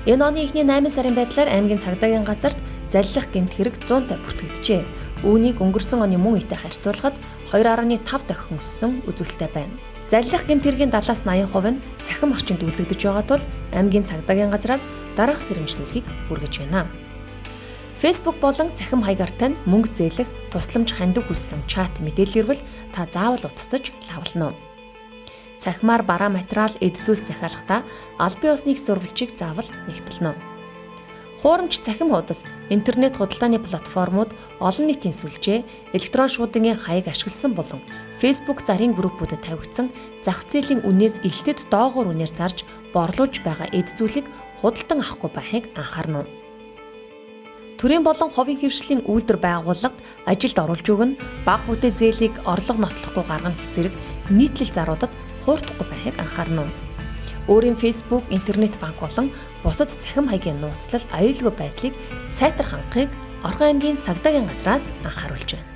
Энэ оны эхний 8 сарын байдлаар аймгийн цагдаагийн газарт заллах гэмт хэрэг 100-тай бүртгэгджээ. Үүнийг өнгөрсөн оны мөн үетэй харьцуулахад 2.5 дахин өссөн үзүүлэлттэй байна. Заллах гэмт хэргийн 70-80% нь цахим орчинд үлдэгдэж байгаа тул аймгийн цагдаагийн газраас дараах сэрэмжлүүлгийг хүргэж байна. Facebook болон цахим хаягаар тань мөнгө зээлэх тусламж хандив хүссэн чат мэдээлэл ирвэл та заавал утастаж лавлана. Цахимаар бараа материал эд зүйлс захиалахдаа аль бие усны сурвалжийг заавал нэгтэлнэ. Хуурамч цахим хуудас, интернет худалдааны платформуд, олон нийтийн сүлжээ, электрон шуудангийн хаяг ашигласан болон Facebook зарын группүүдэд тавигдсан зах зээлийн үнээс элтэд доогуур үнээр зарж борлуулж байгаа эд зүйлийг худалдан авахгүй байхыг анхаарна. Төрийн болон ховын хэвшлийн үйлдвэр байгууллагад ажилд оруулж өгнө, бага хүүтэй зээлийг орлого нотлохгүй гаргах зэрэг нийтлэл заруудад хуурдахгүй байхыг анхаарна. Өөрийн Facebook, интернет банк болон бусад цахим хаягийн нууцлал аюулгүй байдлыг сайтар хангахыг Орхон аймгийн цагдаагийн газраас анхааруулж байна.